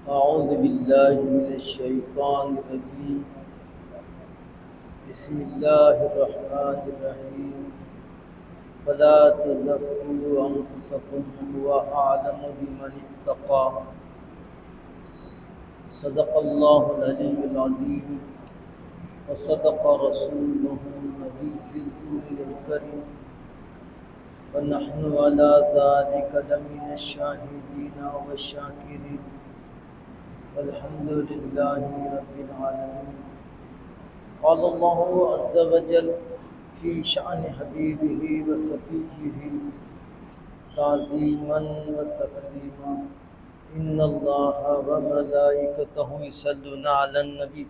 أعوذ بالله من الشيطان الرجيم. بسم الله الرحمن الرحيم. فلا تزكوا أنفسكم هو أعلم بمن اتقى. صدق الله العلي العظيم وصدق رسوله النبي الأمي الكريم ونحن على ذلك لمن الشاهدين والشاكرين والحمد لله رب العالمين. قال الله عز وجل في شأن حبيبه وصفيه تعظيما وتكريما إن الله وملائكته يصلون على النبي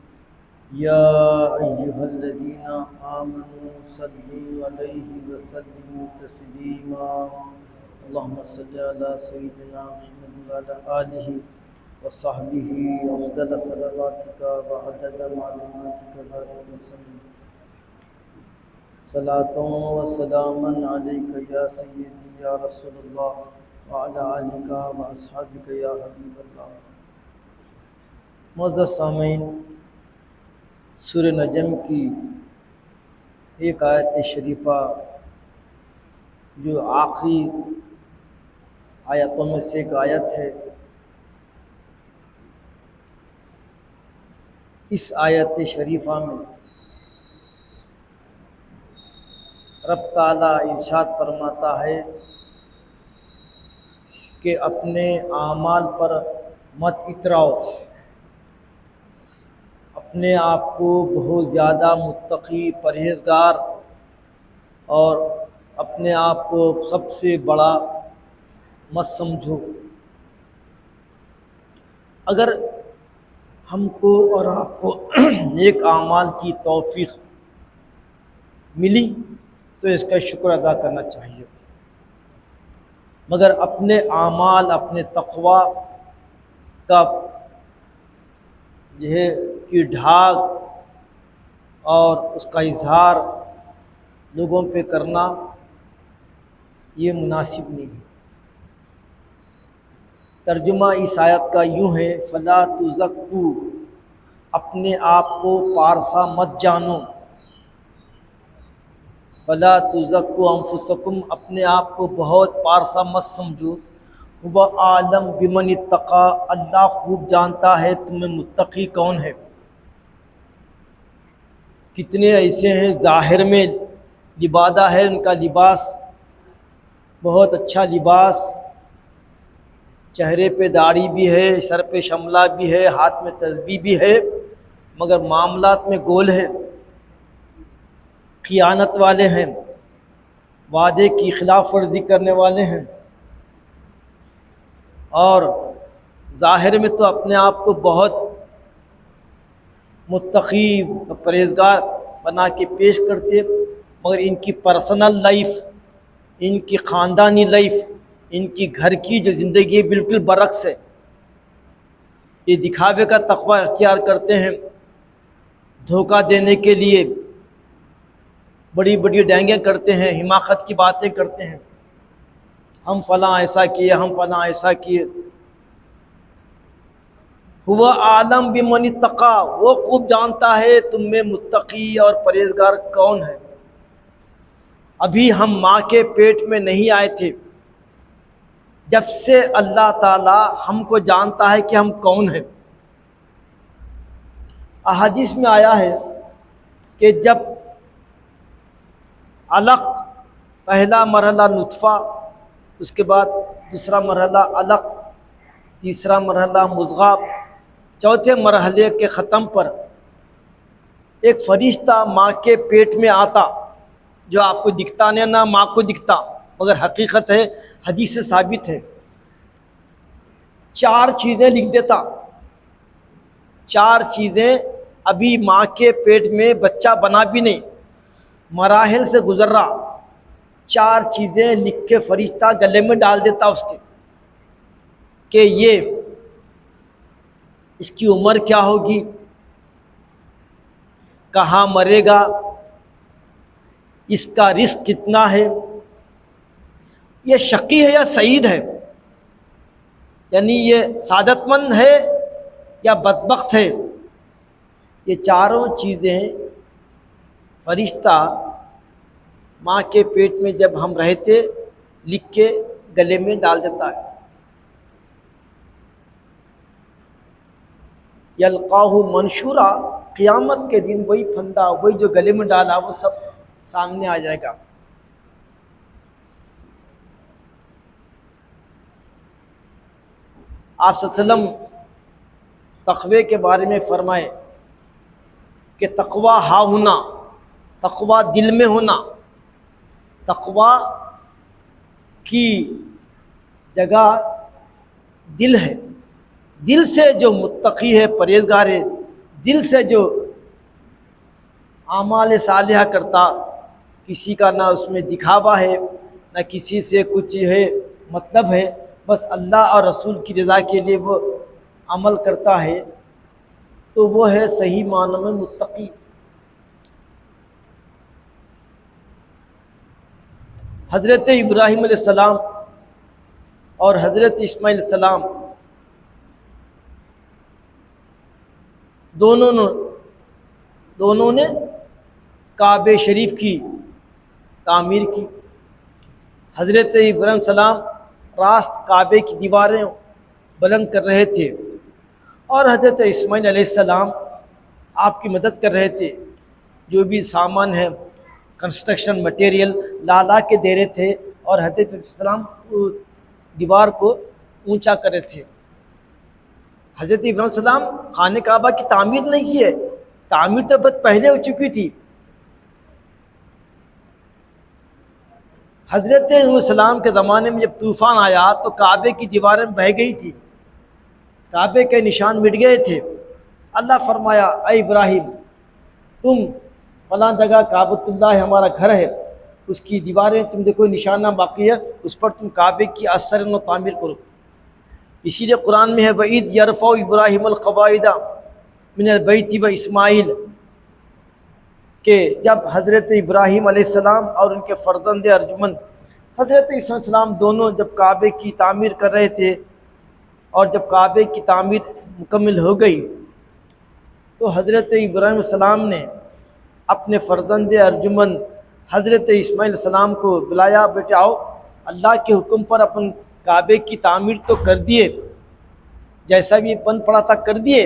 يا أيها الذين آمنوا صلوا عليه وسلموا تسليما. اللهم صل على سيدنا محمد وعلى آله وصحبه أفضل صلواتك وعدد معلوماتك بارك وسلم. صلاة وسلاما عليك يا سيدي يا رسول الله وعلى آلك وأصحابك يا حبيب الله. معزز سامعین، سورہ نجم کی ایک آیت شریفہ جو آخری آیتوں میں سے ایک آیت ہے، اس آیت شریفہ میں رب تعالیٰ ارشاد فرماتا ہے کہ اپنے اعمال پر مت اتراؤ، اپنے آپ کو بہت زیادہ متقی پرہیزگار اور اپنے آپ کو سب سے بڑا مت سمجھو۔ اگر ہم کو اور آپ کو نیک اعمال کی توفیق ملی تو اس کا شکر ادا کرنا چاہیے، مگر اپنے اعمال، اپنے تقوی کا جو ہے کہ ڈھاک اور اس کا اظہار لوگوں پہ کرنا یہ مناسب نہیں ہے۔ ترجمہ اس آیت کا یوں ہے، فلا تزکو، اپنے آپ کو پارسا مت جانو، فلا تزکو انفسکم، اپنے آپ کو بہت پارسا مت سمجھو، وہ عالم بمن اتقی، اللہ خوب جانتا ہے تمہیں متقی کون ہے۔ کتنے ایسے ہیں ظاہر میں لبادہ ہے ان کا لباس، بہت اچھا لباس، چہرے پہ داڑھی بھی ہے، سر پہ شملہ بھی ہے، ہاتھ میں تسبیح بھی ہے، مگر معاملات میں گول ہے، خیانت والے ہیں، وعدے کی خلاف ورزی کرنے والے ہیں، اور ظاہر میں تو اپنے آپ کو بہت متقی پرہیزگار بنا کے پیش کرتے، مگر ان کی پرسنل لائف، ان کی خاندانی لائف، ان کی گھر کی جو زندگی بالکل برعکس ہے۔ یہ دکھاوے کا تقوی اختیار کرتے ہیں، دھوکہ دینے کے لیے بڑی بڑی ڈینگیں کرتے ہیں، حماقت کی باتیں کرتے ہیں، ہم فلاں ایسا کیے، ہم فلاں ایسا کیے۔ ہوا عالم بمن اتقی، وہ خوب جانتا ہے تم میں متقی اور پرہیزگار کون ہے۔ ابھی ہم ماں کے پیٹ میں نہیں آئے تھے، جب سے اللہ تعالی ہم کو جانتا ہے کہ ہم کون ہیں۔ احادیث میں آیا ہے کہ جب علق، پہلا مرحلہ نطفہ، اس کے بعد دوسرا مرحلہ علق، تیسرا مرحلہ مضغہ، چوتھے مرحلے کے ختم پر ایک فرشتہ ماں کے پیٹ میں آتا، جو آپ کو دکھتا نہیں، نہ ماں کو دکھتا، مگر حقیقت ہے، حدیث سے ثابت ہے، 4 چیزیں لکھ دیتا، 4 چیزیں، ابھی ماں کے پیٹ میں بچہ بنا بھی نہیں، مراحل سے گزر رہا، 4 چیزیں لکھ کے فرشتہ گلے میں ڈال دیتا اس کے، کہ یہ اس کی عمر کیا ہوگی، کہاں مرے گا، اس کا رزق کتنا ہے، یہ شقی ہے یا سعید ہے، یعنی یہ سعادت مند ہے یا بدبخت ہے، یہ چاروں چیزیں فرشتہ ماں کے پیٹ میں جب ہم رہتے لکھ کے گلے میں ڈال دیتا ہے۔ یلقاہ منشورا، قیامت کے دن وہی پھندا، وہی جو گلے میں ڈالا وہ سب سامنے آ جائے گا۔ آپ صلی اللہ علیہ وسلم تقوی کے بارے میں فرمائے کہ تقوی ہا ہونا، تقوی دل میں ہونا، تقوی کی جگہ دل ہے۔ دل سے جو متقی ہے، پرہیزگار ہے، دل سے جو اعمال صالحہ کرتا، کسی کا نہ اس میں دکھاوا ہے، نہ کسی سے کچھ ہے مطلب ہے، بس اللہ اور رسول کی رضا کے لیے وہ عمل کرتا ہے، تو وہ ہے صحیح معنوں میں متقی۔ حضرت ابراہیم علیہ السلام اور حضرت اسماعیل علیہ السلام دونوں نے کعبہ شریف کی تعمیر کی۔ حضرت ابراہیم علیہ السلام راست کعبے کی دیواریں بلند کر رہے تھے، اور حضرت اسماعیل علیہ السلام آپ کی مدد کر رہے تھے، جو بھی سامان ہے کنسٹرکشن مٹیریل لا کے دے رہے تھے، اور حضرت السلام دیوار کو اونچا کر رہے تھے۔ حضرت ابراہیم علیہ السلام خانہ کعبہ کی تعمیر نہیں کی ہے، تعمیر تو بہت پہلے ہو چکی تھی۔ حضرت السلام کے زمانے میں جب طوفان آیا تو کعبے کی دیواریں بہہ گئی تھی، کعبے کے نشان مٹ گئے تھے۔ اللہ فرمایا اے ابراہیم، تم فلاں جگہ کعبۃ اللہ ہمارا گھر ہے، اس کی دیواریں تم دیکھو نشانہ باقی ہے، اس پر تم کعبے کی اثر و تعمیر کرو۔ اسی لیے قرآن میں ہے وَإِذْ يَرْفَعُ إِبْرَاهِيمُ الْقَوَاعِدَ مِنَ الْبَيْتِ وَإِسْمَاعِيلُ، کہ جب حضرت ابراہیم علیہ السلام اور ان کے فرزند ارجمند حضرت عیسیٰ علیہ السلام دونوں جب کعبے کی تعمیر کر رہے تھے، اور جب کعبے کی تعمیر مکمل ہو گئی تو حضرت ابراہیم علیہ السلام نے اپنے فرزند ارجمند حضرت اسماعیل علیہ السلام کو بلایا، بیٹے آؤ، اللہ کے حکم پر اپن کعبے کی تعمیر تو کر دیے، جیسا بھی بن پڑا تھا کر دیے،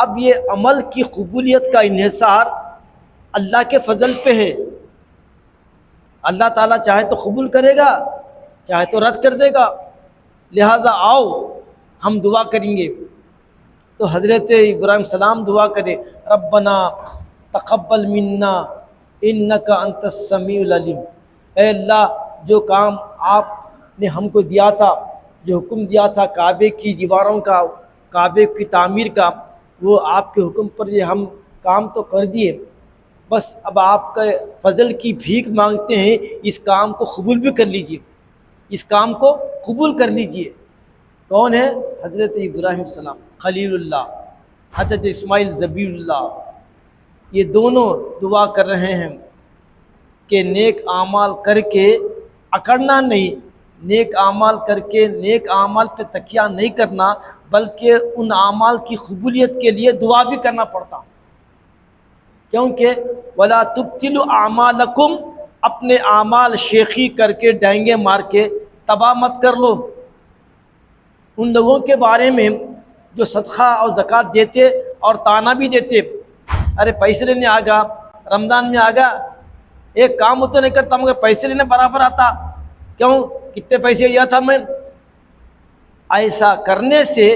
اب یہ عمل کی قبولیت کا انحصار اللہ کے فضل پہ ہے۔ اللہ تعالیٰ چاہے تو قبول کرے گا، چاہے تو رد کر دے گا، لہٰذا آؤ ہم دعا کریں گے۔ تو حضرت ابراہیم السلام دعا کرے ربنا تقبل منا انک انت السمیع العلیم، اے اللہ جو کام آپ نے ہم کو دیا تھا، جو حکم دیا تھا کعبے کی دیواروں کا، کعبے کی تعمیر کا، وہ آپ کے حکم پر یہ ہم کام تو کر دیے، بس اب آپ کا فضل کی بھیک مانگتے ہیں، اس کام کو قبول بھی کر لیجئے، اس کام کو قبول کر لیجئے۔ کون ہے؟ حضرت ابراہیم السلام خلیل اللہ، حضرت اسماعیل ذبیح اللہ، یہ دونوں دعا کر رہے ہیں کہ نیک اعمال کر کے اکڑنا نہیں، نیک اعمال کر کے نیک اعمال پہ تکیہ نہیں کرنا، بلکہ ان اعمال کی قبولیت کے لیے دعا بھی کرنا پڑتا، کیونکہ وَلَا تُبْتِلُوا أَعْمَالَكُمْ، اپنے اعمال شیخی کر کے ڈینگے مار کے تباہ مت کر لو۔ ان لوگوں کے بارے میں جو صدقہ اور زکوٰۃ دیتے اور تانا بھی دیتے، ارے پیسے لینے آ گا، رمضان میں آ گا، ایک کام تو نہیں کرتا مگر پیسے لینے برابر آتا، کیوں؟ کتنے پیسے دیا تھا میں؟ ایسا کرنے سے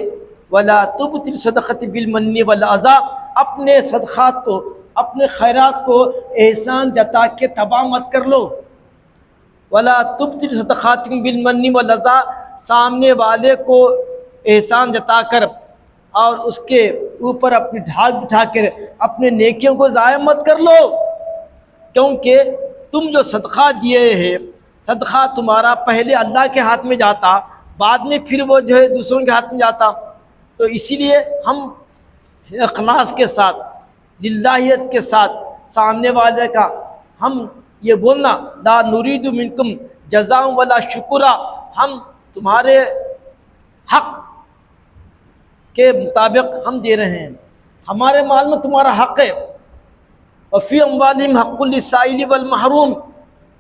وَلَا تُبْتِلُ صَدَقَةِ بِالْمَنِّ وَالْأَذَىٰ، اپنے صدقات کو، اپنے خیرات کو احسان جتا کے تباہ مت کر لو۔ وَلَا تُبْتِلُ صَدَقَاتِكُمْ بِالْمَنِّ وَالْأَذَىٰ، سامنے والے کو احسان جتا کر اور اس کے اوپر اپنی ڈھال بٹھا کر اپنے نیکیوں کو ضائع مت کر لو، کیونکہ تم جو صدقہ دیے ہیں، صدقہ تمہارا پہلے اللہ کے ہاتھ میں جاتا، بعد میں پھر وہ جو ہے دوسروں کے ہاتھ میں جاتا، تو اسی لیے ہم اخلاص کے ساتھ، للہیت کے ساتھ سامنے والے کا ہم یہ بولنا لا نرید منکم جزاء ولا شکرا، ہم تمہارے حق کے مطابق ہم دے رہے ہیں، ہمارے مال میں تمہارا حق ہے۔ وفی اموالہم حق للسائل والمحروم،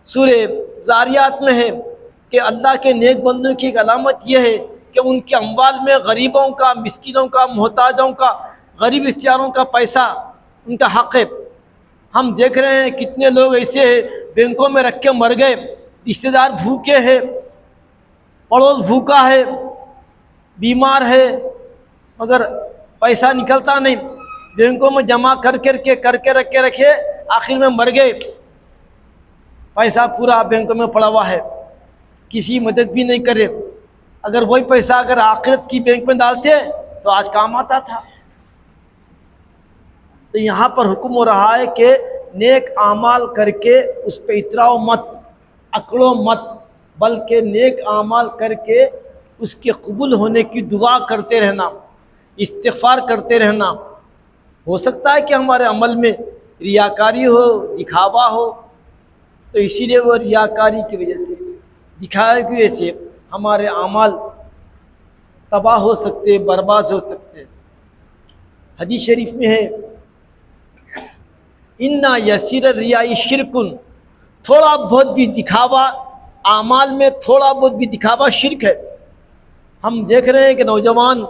سورہ زاریات میں ہے کہ اللہ کے نیک بندوں کی ایک علامت یہ ہے کہ ان کے اموال میں غریبوں کا، مسکینوں کا، محتاجوں کا، غریب اختیاروں کا پیسہ ان کا حق ہے۔ ہم دیکھ رہے ہیں کتنے لوگ ایسے ہیں بینکوں میں رکھ کے مر گئے، رشتہ دار بھوکے ہیں، پڑوس بھوکا ہے، بیمار ہے، مگر پیسہ نکلتا نہیں، بینکوں میں جمع کر کے رکھے، آخر میں مر گئے، پیسہ پورا بینکوں میں پڑا ہوا ہے، کسی مدد بھی نہیں کرے۔ اگر وہی پیسہ اگر آخرت کی بینک میں ڈالتے تو آج کام آتا تھا۔ تو یہاں پر حکم ہو رہا ہے کہ نیک اعمال کر کے اس پہ اتراؤ مت، اکڑو مت، بلکہ نیک اعمال کر کے اس کے قبول ہونے کی دعا کرتے رہنا، استغفار کرتے رہنا۔ ہو سکتا ہے کہ ہمارے عمل میں ریاکاری ہو، دکھاوا ہو، تو اسی لیے وہ ریاکاری کی وجہ سے، دکھاوے کی وجہ سے ہمارے اعمال تباہ ہو سکتے، برباد ہو سکتے۔ حدیث شریف میں ہے اِنَّ یسیر الریاء شرکن، تھوڑا بہت بھی دکھاوا، اعمال میں تھوڑا بہت بھی دکھاوا شرک ہے۔ ہم دیکھ رہے ہیں کہ نوجوان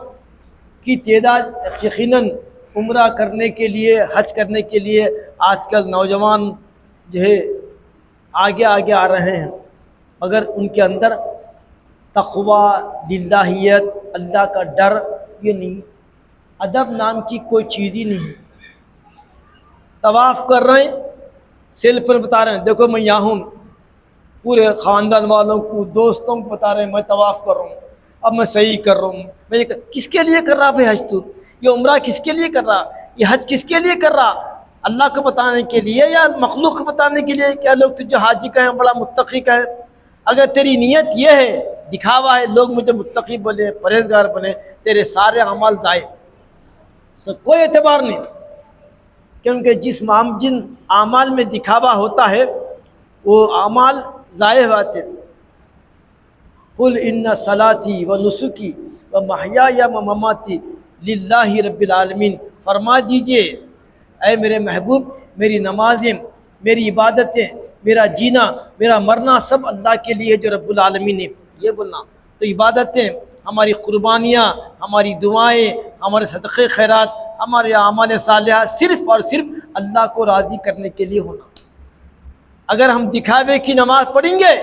کی تعداد یقیناً عمرہ کرنے کے لیے، حج کرنے کے لیے آج کل نوجوان جو ہے آگے آ رہے ہیں، مگر ان کے اندر تقوی، للہیت، اللہ کا ڈر یہ نہیں، ادب نام کی کوئی چیز ہی نہیں۔ طواف کر رہے ہیں، سیلف پر بتا رہے ہیں دیکھو میں یہاں ہوں، پورے خاندان والوں کو، دوستوں کو بتا رہے ہیں میں طواف کر رہا ہوں، اب میں صحیح کر رہا ہوں۔ میں کس کے لیے کر رہا بھائی حج؟ تو یہ عمرہ کس کے لیے کر رہا؟ یہ حج کس کے لیے کر رہا؟ اللہ کو بتانے کے لیے یا مخلوق کو بتانے کے لیے؟ کیا لوگ تجھے حاجی کہیں، بڑا متقی کہیں؟ اگر تیری نیت یہ ہے، دکھاوا ہے، لوگ مجھے متقی بولے، پرہیزگار بنے، تیرے سارے اعمال ضائع، اس کا کوئی اعتبار نہیں، کیونکہ جن اعمال میں دکھاوا ہوتا ہے وہ اعمال ضائع ہوتے۔ قل ان صلاتی و نسکی و محیای و مماتی للہ رب العالمین، فرما دیجئے اے میرے محبوب، میری نمازیں، میری عبادتیں، میرا جینا، میرا مرنا سب اللہ کے لیے جو رب العالمین نے، یہ بولنا۔ تو عبادتیں، ہماری قربانیاں، ہماری دعائیں، ہمارے صدقے خیرات، ہمارے اعمال صالحہ صرف اور صرف اللہ کو راضی کرنے کے لیے ہونا۔ اگر ہم دکھاوے کی نماز پڑھیں گے،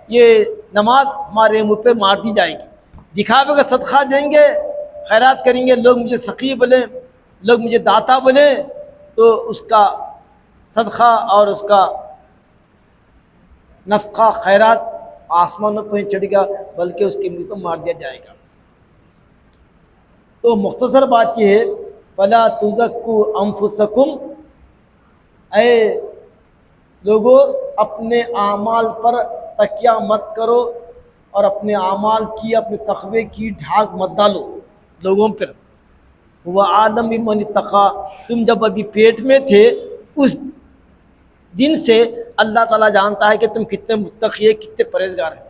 یہ نماز ہمارے منہ پہ مار دی جائے گی۔ دکھاوے کا صدقہ دیں گے، خیرات کریں گے، لوگ مجھے سخی بولیں، لوگ مجھے داتا بولیں، تو اس کا صدقہ اور اس کا نفقہ خیرات آسمانوں پہ چڑھے گا، بلکہ اس کے منہ پہ مار دیا جائے گا۔ تو مختصر بات یہ ہے فَلَا تُزَكُّوا أَنفُسَكُمْ، اے لوگو اپنے اعمال پر تکیہ مت کرو اور اپنے اعمال کی، اپنے تقوی کی ڈھاک مت ڈالو لوگوں پر۔ وَأَعْلَمُ بِمَنِ اتَّقَىٰ، تم جب ابھی پیٹ میں تھے اس دن سے اللہ تعالیٰ جانتا ہے کہ تم کتنے متقی ہیں، کتنے پرہیزگار ہیں۔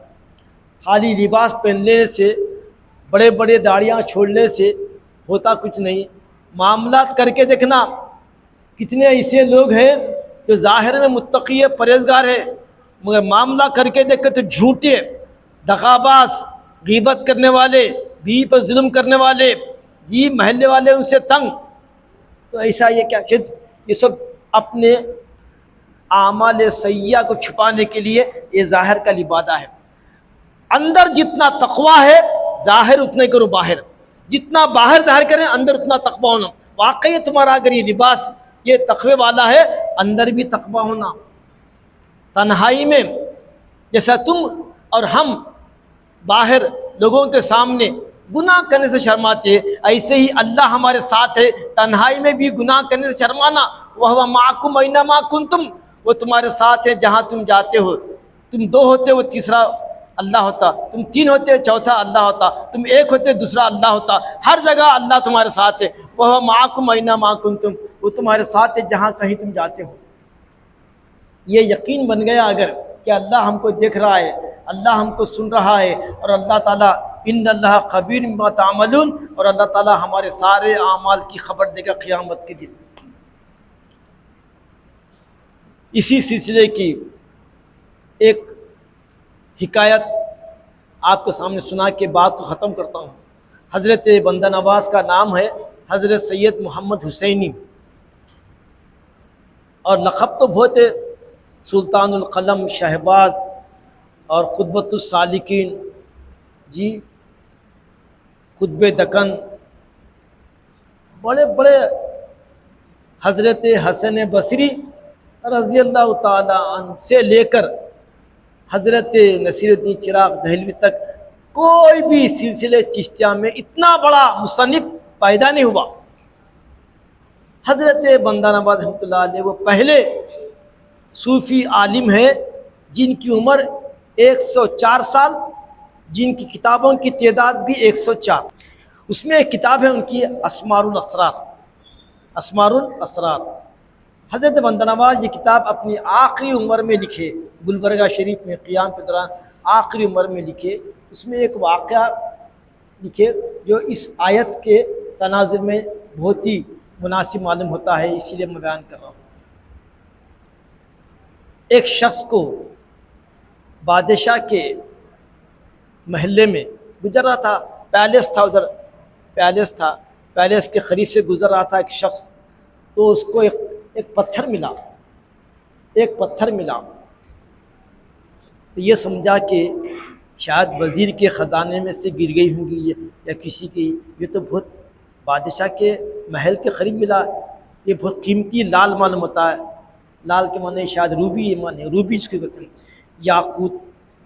خالی لباس پہننے سے، بڑے بڑے داڑیاں چھوڑنے سے ہوتا کچھ نہیں۔ معاملات کر کے دیکھنا، کتنے ایسے لوگ ہیں جو ظاہر میں متقی ہے، پرہیزگار ہے، مگر معاملہ کر کے دیکھے تو جھوٹے، دغاباز، غیبت کرنے والے، بیوی پر ظلم کرنے والے، جی محلے والے ان سے تنگ۔ تو ایسا یہ کیا کہ یہ سب اپنے اعمال سیئہ کو چھپانے کے لیے یہ ظاہر کا لبادہ ہے۔ اندر جتنا تقویٰ ہے ظاہر اتنے کرو باہر، جتنا باہر ظاہر کریں اندر اتنا تقویٰ ہونا۔ واقعی تمہارا اگر یہ لباس یہ تقوی والا ہے، اندر بھی تقویٰ ہونا۔ تنہائی میں جیسا تم اور ہم باہر لوگوں کے سامنے گناہ کرنے سے شرماتے ہیں، ایسے ہی اللہ ہمارے ساتھ ہے، تنہائی میں بھی گناہ کرنے سے شرمانا۔ وَهُوَ مَعَكُمْ أَيْنَمَا كُنتُمْ، وہ تمہارے ساتھ ہے جہاں تم جاتے ہو۔ تم دو ہوتے وہ تیسرا اللہ ہوتا، تم تین ہوتے چوتھا اللہ ہوتا، تم ایک ہوتے دوسرا اللہ ہوتا، ہر جگہ اللہ تمہارے ساتھ ہے۔ وَهُوَ مَعَكُمْ أَيْنَمَا كُنتُمْ، وہ تمہارے ساتھ ہے جہاں کہیں تم جاتے ہو۔ یہ یقین بن گیا اگر کہ اللہ ہم کو دیکھ رہا ہے، اللہ ہم کو سن رہا ہے، اور اللہ تعالیٰ ان اللہ خبیر بما تعملون، اور اللہ تعالیٰ ہمارے سارے اعمال کی خبر دے گا قیامت کے دن۔ اسی سلسلے کی ایک حکایت آپ کے سامنے سنا کے بات کو ختم کرتا ہوں۔ حضرت بندہ نواز کا نام ہے حضرت سید محمد حسینی، اور لقب تو بہت ہے، سلطان القلم، شہباز اور خطبۃ السالکین، جی قطب دکن، بڑے بڑے حضرت حسن بصری رضی اللہ تعالی عنہ سے لے کر حضرت نصیر الدین چراغ دہلوی تک کوئی بھی سلسلے چشتیہ میں اتنا بڑا مصنف پیدا نہیں ہوا۔ حضرت بندہ نواز رحمۃ اللہ علیہ وہ پہلے صوفی عالم ہے جن کی عمر 104 سال، جن کی کتابوں کی تعداد بھی 104۔ اس میں ایک کتاب ہے ان کی اسمار الاسرار، اسمار الاسرار۔ حضرت بندہ نواز یہ کتاب اپنی آخری عمر میں لکھے، گلبرگہ شریف میں قیام کے دوران آخری عمر میں لکھے۔ اس میں ایک واقعہ لکھے جو اس آیت کے تناظر میں بہت ہی مناسب معلوم ہوتا ہے، اسی لیے میں بیان کر رہا ہوں۔ ایک شخص کو بادشاہ کے محلے میں گزر رہا تھا، پیلس تھا، ادھر پیلس تھا، پیلس کے قریب سے گزر رہا تھا ایک شخص، تو اس کو ایک پتھر ملا، ایک پتھر ملا، تو یہ سمجھا کہ شاید وزیر کے خزانے میں سے گر گئی ہوں گی یا کسی کی، یہ تو بہت بادشاہ کے محل کے قریب ملا، یہ بہت قیمتی لال معلوم ہوتا ہے۔ لال کے معنی شاید روبی، یہ معنی روبی جس کو کہتے ہیں، یاقوت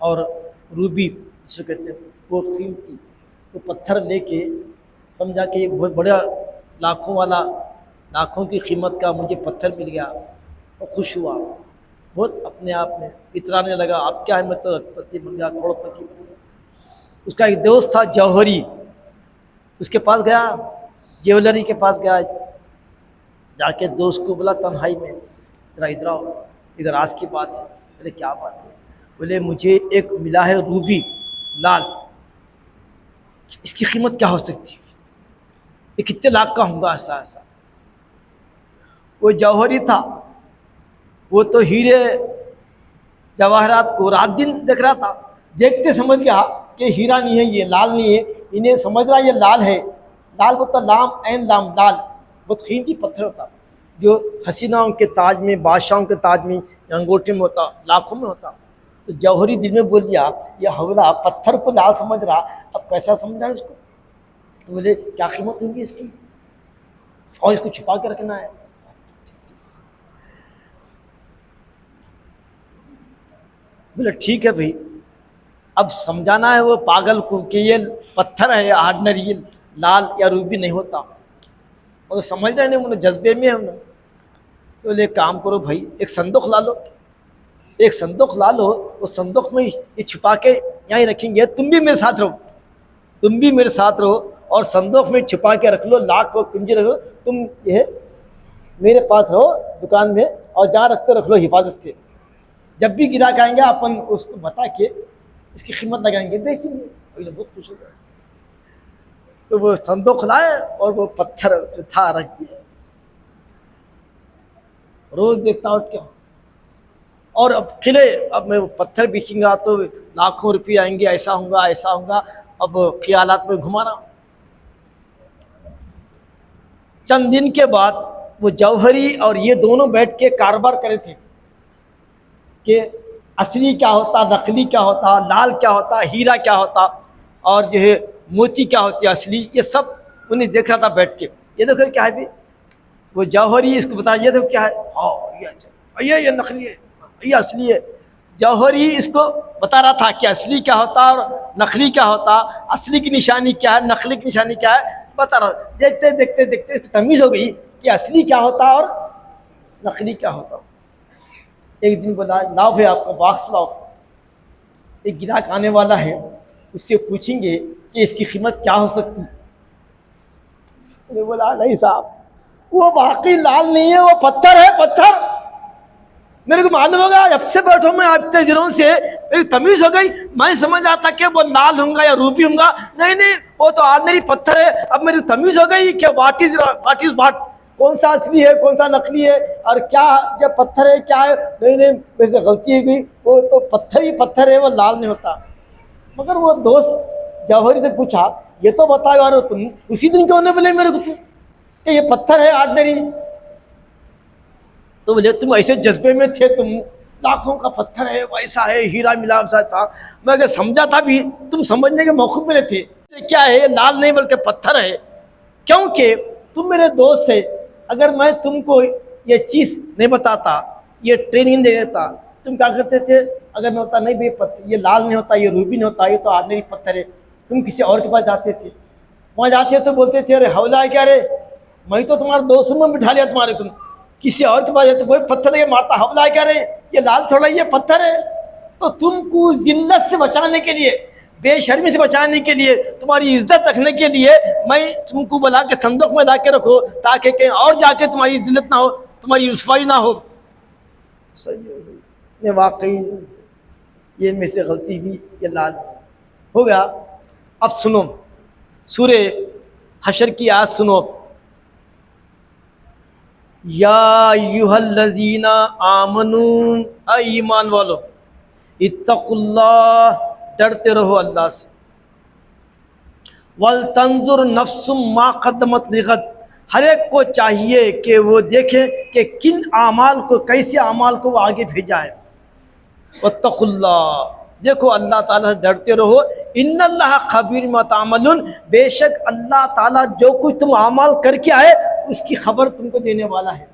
اور روبی جس کو کہتے ہیں، وہ قیمتی، وہ پتھر لے کے سمجھا کہ ایک بہت بڑا لاکھوں والا، لاکھوں کی قیمت کا مجھے پتھر مل گیا، اور خوش ہوا، بہت اپنے آپ میں اترانے لگا، اب کیا ہے میں تو پتی بن گیا، کروڑ پتی بن گیا۔ اس کا ایک دوست تھا جوہری، اس کے پاس گیا، جیولری کے پاس گیا، جا کے دوست کو بولا تنہائی میں، ذرا ادھر آؤ، ادھر راز کی بات ہے۔ بولے کیا بات ہے؟ بولے مجھے ایک ملا ہے روبی لال، اس کی قیمت کیا ہو سکتی ہے؟ یہ کتنے لاکھ کا ہوں گا؟ ایسا ایسا۔ وہ جوہری تھا، وہ تو ہیرے جواہرات کو رات دن دیکھ رہا تھا، دیکھتے سمجھ گیا کہ ہیرا نہیں ہے، یہ لال نہیں ہے، انہیں سمجھ رہا یہ لال ہے۔ لال بولتا لام عین لام، لال بہت قیمتی پتھر ہوتا جو حسیناؤں کے تاج میں، بادشاہوں کے تاج میں، انگوٹھے میں ہوتا، لاکھوں میں ہوتا۔ تو جوہری دل میں بول دیا یہ حولہ پتھر کو لال سمجھ رہا، اب کیسا سمجھا اس کو؟ تو بولے کیا قیمت ہوگی اس کی، اور اس کو چھپا کے رکھنا ہے۔ بولے ٹھیک ہے بھائی، اب سمجھانا ہے وہ پاگل کو کہ یہ پتھر ہے، آرڈنری، یہ لال یا روبی نہیں ہوتا، مگر سمجھ رہے نہیں، انہوں جذبے میں ہے انہوں۔ تو بولے کام کرو بھائی، ایک صندوق لا لو، ایک صندوق لا لو، اس صندوق میں یہ چھپا کے یہیں رکھیں گے، تم بھی میرے ساتھ رہو، تم بھی میرے ساتھ رہو، اور صندوق میں چھپا کے رکھ لو، لاکھ کو کنجی رکھ لو، تم یہ میرے پاس رہو دکان میں، اور جہاں رکھتے رکھ لو حفاظت سے، جب بھی گراہک آئیں گے اپن اس کو بتا کے اس کی قیمت لگائیں گے، بیچیں گے۔ بہت خوش ہو گئے، تو وہ صندوق لائے اور وہ پتھر جو تھا رکھ دیا، روز دیکھتا اٹھ کے، اور اب کھلے، اب میں وہ پتھر بیچیں گا تو لاکھوں روپے آئیں گے، ایسا ہوں گا ایسا ہوں گا، اب خیالات میں گھما رہا ہوں۔ چند دن کے بعد وہ جوہری اور یہ دونوں بیٹھ کے کاروبار کرے تھے کہ اصلی کیا ہوتا، نقلی کیا ہوتا، لال کیا ہوتا، ہیرا کیا ہوتا، اور جو ہے موتی کیا ہوتی ہے اصلی، یہ سب انہیں دیکھ رہا تھا بیٹھ کے۔ یہ دیکھو کیا ہے بھی، وہ جوہری اس کو بتایا یہ دیکھو کیا ہے، ہاں یہ نقلی ہے، یہ اصلی ہے۔ جوہری اس کو بتا رہا تھا کہ اصلی کیا ہوتا اور نقلی کیا ہوتا، اصلی کی نشانی کیا ہے، نقلی کی نشانی کیا ہے، بتا رہا تھا۔ دیکھتے دیکھتے دیکھتے اس کو تمیز ہو گئی کہ اصلی کیا ہوتا اور نقلی کیا ہوتا۔ ایک دن بولا لاؤ بھائی آپ کا باکس لاؤ، ایک گراہک آنے والا ہے، اس سے پوچھیں گے کہ اس کی قیمت کیا ہو سکتی۔ میں نے بولا نہیں صاحب، وہ واقعی لال نہیں ہے، وہ پتھر ہے، پتھر، میرے کو معلوم ہوگا جب سے بیٹھو میں اتنے دنوں سے میری تمیز ہو گئی. میں سمجھ آتا کہ وہ لال ہوں گا یا روبی ہوں گا. نہیں, وہ تو آرڈنری پتھر ہے. اب میری تمیز ہو گئی کہ واٹ از واٹ, کون سا اصلی ہے کون سا نقلی ہے اور کیا جب پتھر ہے کیا ہے. نہیں ویسے غلطی ہو گئی, وہ تو پتھر ہی پتھر ہے, وہ لال نہیں ہوتا. مگر وہ دوست جوہری سے پوچھا یہ تو بتاؤ یار تم اسی دن کیوں نہیں بولے میرے کو کہ یہ پتھر ہے آرڈنری. تو بولے تم ایسے جذبے میں تھے, تم لاکھوں کا پتھر ہے ویسا ہے ہیرا ملا ویسا تھا. میں اگر سمجھا تھا بھی تم سمجھنے کے موقع ملے تھے. کیا ہے لال نہیں بلکہ پتھر ہے, کیونکہ تم میرے دوست ہے. اگر میں تم کو یہ چیز نہیں بتاتا, یہ ٹریننگ دے دیتا, تم کیا کرتے تھے؟ اگر میں ہوتا نہیں بھی یہ لال نہیں ہوتا, یہ روبی نہیں ہوتا, یہ تو آرڈنری پتھر ہے, تم کسی اور کے پاس جاتے تھے. وہاں جاتے تو بولتے تھے ارے حوالہ ہے کیا رے, میں تو تمہارے دوستوں میں بٹھا لیا تمہارے کو. کسی اور کے پاس جاتے وہی پتھر ہے مارتا, حوالہ ہے کیا رے, یہ لال تھوڑا یہ پتھر ہے. تو تم کو ذلت سے بچانے کے لیے, بے شرمی سے بچانے کے لیے, تمہاری عزت رکھنے کے لیے میں تم کو بلا کے صندوق میں لا کے رکھو تاکہ کہیں اور جا کے تمہاری ذلت نہ ہو, تمہاری رسوائی نہ ہو. صحیح میں واقعی یہ میں سے غلطی بھی یہ لال ہو گیا. اب سنو سورہ حشر کی آیت سنو. یا ایھا الذین آمنوا, اے ایمان والو, اتقوا اللہ, ڈرتے رہو اللہ سے. ولتنظر نفس ما قدمت لغد, ہر ایک کو چاہیے کہ وہ دیکھے کہ کن اعمال کو, کیسے اعمال کو وہ آگے بھیجا ہے. واتقوا اللہ, دیکھو اللہ تعالیٰ سے ڈرتے رہو. ان اللہ خبیر ما تعملون, بے شک اللہ تعالیٰ جو کچھ تم اعمال کر کے آئے اس کی خبر تم کو دینے والا ہے.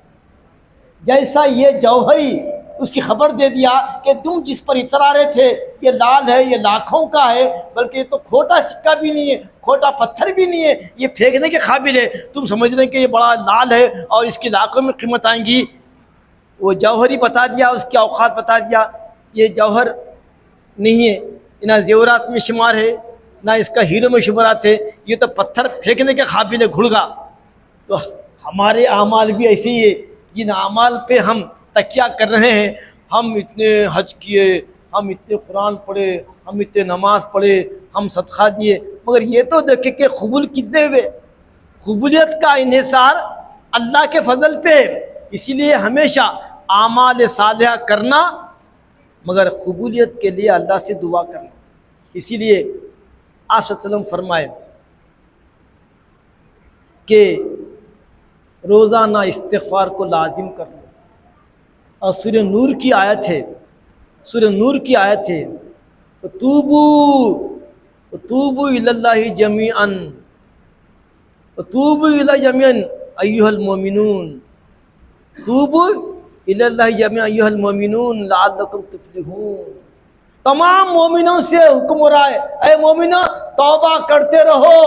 جیسا یہ جوہری اس کی خبر دے دیا کہ تم جس پر اترا رہے تھے یہ لال ہے, یہ لاکھوں کا ہے, بلکہ یہ تو کھوٹا سکہ بھی نہیں ہے, کھوٹا پتھر بھی نہیں ہے, یہ پھینکنے کے قابل ہے. تم سمجھ رہے کہ یہ بڑا لال ہے اور اس کی لاکھوں میں قیمت آئیں گی. وہ جوہری بتا دیا, اس کے اوقات بتا دیا. یہ جوہر نہیں ہے, نہ زیورات میں شمار ہے, نہ اس کا ہیروں میں شمارات ہے, یہ تو پتھر پھینکنے کے قابل ہے, گھڑگا. تو ہمارے اعمال بھی ایسے ہی ہے, جن اعمال پہ ہم تکیہ کر رہے ہیں. ہم اتنے حج کیے, ہم اتنے قرآن پڑھے, ہم اتنے نماز پڑھے, ہم صدقہ دیے, مگر یہ تو دیکھیں کہ قبول کتنے ہوئے. قبولیت کا انحصار اللہ کے فضل پہ ہے. اسی لیے ہمیشہ اعمال صالحہ کرنا, مگر قبولیت کے لیے اللہ سے دعا کرنا. اسی لیے آپ صلی اللہ علیہ وسلم فرمائے کہ روزانہ استغفار کو لازم کر لو. اور سورہ نور کی آیت ہے, سورہ نور کی آیت ہے, توبوا الی اللہ جمیعا, توبوا الی جمیعا ایھا المؤمنون, توبوا الی اللہ جمیعا ایھا المؤمنون لعلکم تفلحون. تمام مومنوں سے حکم ہو رہا ہے, اے مومنوں توبہ کرتے رہو.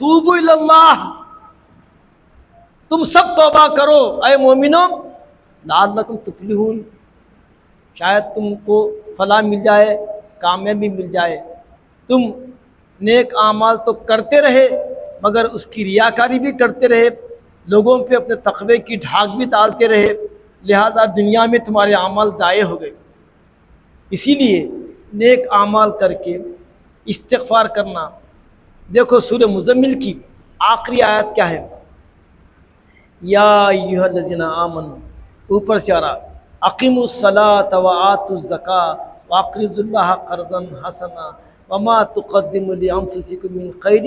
توبوا الی اللہ, تم سب توبہ کرو اے مومنوں, لعلکم تفلحون, شاید تم کو فلاح مل جائے, کامیابی مل جائے. تم نیک اعمال تو کرتے رہے مگر اس کی ریاکاری بھی کرتے رہے, لوگوں پہ اپنے تقوی کی ڈھاک بھی ڈالتے رہے, لہذا دنیا میں تمہارے اعمال ضائع ہو گئے. اسی لیے نیک اعمال کر کے استغفار کرنا. دیکھو سورہ مزمل کی آخری آیت کیا ہے, یا ایھا الذین آمنوا, اوپر سے آ رہا, اقیموا الصلاۃ وآتوا الزکاۃ واقرضوا اللہ قرضا حسنا وما تقدموا لانفسکم من خیر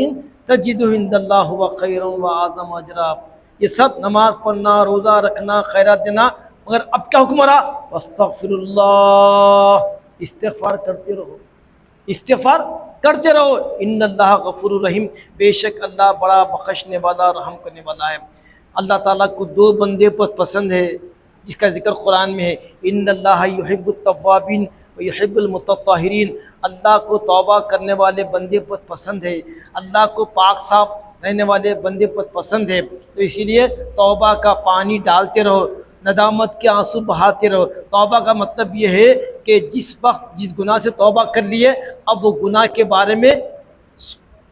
تجدوہ عند اللہ هو خیرا واعظم اجرا. یہ سب نماز پڑھنا, روزہ رکھنا, خیرات دینا, مگر اب کیا حکم رہا, واستغفر اللہ, استغفار کرتے رہو, استغفار کرتے رہو. ان اللہ غفور الرحیم, بے شک اللہ بڑا بخشنے والا, رحم کرنے والا ہے. اللہ تعالیٰ کو دو بندے پر پسند ہے جس کا ذکر قرآن میں ہے, ان اللہ یحب التوابین ویحب المتطہرین. اللہ کو توبہ کرنے والے بندے پر پسند ہے, اللہ کو پاک صاف رہنے والے بندے پر پسند ہے. تو اسی لیے توبہ کا پانی ڈالتے رہو, ندامت کے آنسو بہاتے رہو. توبہ کا مطلب یہ ہے کہ جس وقت جس گناہ سے توبہ کر لیے, اب وہ گناہ کے بارے میں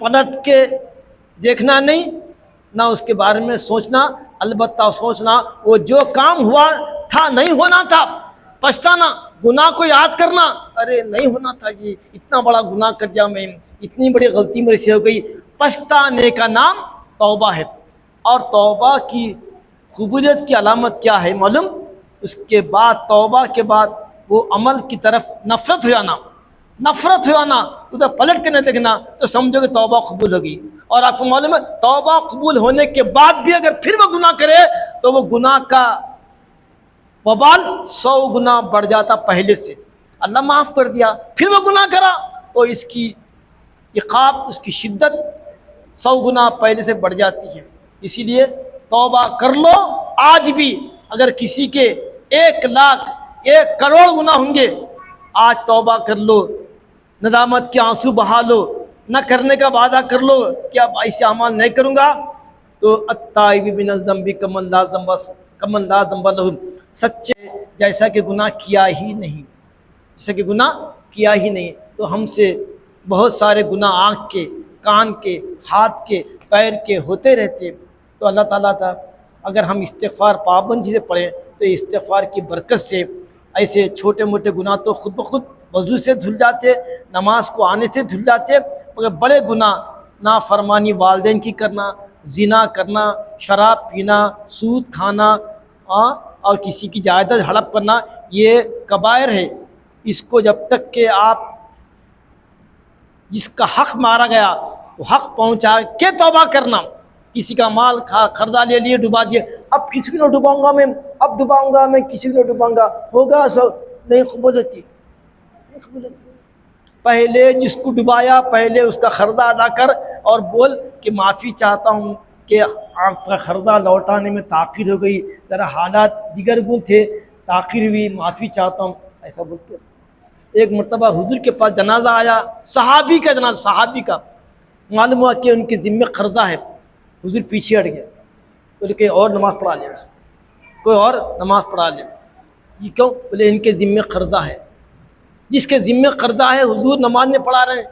پلٹ کے دیکھنا نہیں, نہ اس کے بارے میں سوچنا, البتہ سوچنا وہ جو کام ہوا تھا نہیں ہونا تھا، پچھتانا، گناہ کو یاد کرنا، ارے نہیں ہونا تھا، یہ اتنا بڑا گناہ کر دیا میں، اتنی بڑی غلطی میرے سے ہو گئی، پچھتانے کا نام توبہ ہے۔ اور توبہ کی قبولیت کی علامت کیا ہے معلوم؟ اس کے بعد توبہ کے بعد وہ عمل کی طرف نفرت ہو جانا، نفرت ہو جانا، ادھر پلٹ کے نہ دیکھنا، تو سمجھو کہ توبہ قبول ہو گئی۔ اور آپ کو معلوم ہے توبہ قبول ہونے کے بعد بھی اگر پھر وہ گناہ کرے تو وہ گناہ کا وبال 100 گنا بڑھ جاتا پہلے سے۔ اللہ معاف کر دیا، پھر وہ گناہ کرا تو اس کی عقاب، اس کی شدت 100 گنا پہلے سے بڑھ جاتی ہے۔ اسی لیے توبہ کر لو آج بھی، اگر کسی کے 1,00,000 1,000,000 گناہ ہوں گے، آج توبہ کر لو، ندامت کے آنسو بہا لو، نہ کرنے کا وعدہ کر لو کہ اب ایسے اعمال نہیں کروں گا، تو التائب من الذنب کمن لا ذنب لہ، سچے جیسا کہ گناہ کیا ہی نہیں، جیسا کہ گناہ کیا ہی نہیں۔ تو ہم سے بہت سارے گناہ آنکھ کے، کان کے، ہاتھ کے، پیر کے ہوتے رہتے، تو اللہ تعالیٰ تھا اگر ہم استغفار پابندی سے پڑھیں تو استغفار کی برکت سے ایسے چھوٹے موٹے گناہ تو خود بخود وضو سے دھل جاتے، نماز کو آنے سے دھل جاتے، مگر بڑے گناہ، نافرمانی والدین کی کرنا، زنا کرنا، شراب پینا، سود کھانا، اور کسی کی جائیداد ہڑپ کرنا، یہ کبائر ہے۔ اس کو جب تک کہ آپ جس کا حق مارا گیا وہ حق پہنچا کے توبہ کرنا، کسی کا مال قرضہ لے لیے ڈبا دیے، اب کسی کو نہ ڈباؤں گا میں، اب ڈباؤں گا میں، کسی کو نہ ڈباؤں گا، ہوگا سو نہیں قبول ہوتی، نہیں قبول ہوتی۔ پہلے جس کو ڈبایا پہلے اس کا قرضہ ادا کر اور بول کہ معافی چاہتا ہوں کہ آپ کا قرضہ لوٹانے میں تاخیر ہو گئی، ذرا حالات دیگر گن تھے، تاخیر ہوئی، معافی چاہتا ہوں، ایسا بولتے۔ ایک مرتبہ حضور کے پاس جنازہ آیا، صحابی کا جنازہ، صحابی کا، معلوم ہوا کہ ان کے ذمے قرضہ ہے، حضور پیچھے ہٹ گیا، بولے کہ اور نماز پڑھا لیں، کوئی اور نماز پڑھا لیں، یہ کیوں؟ بولے ان کے ذمے قرضہ ہے، جس کے ذمے قرضہ ہے حضور نماز نہیں پڑھا رہے ہیں،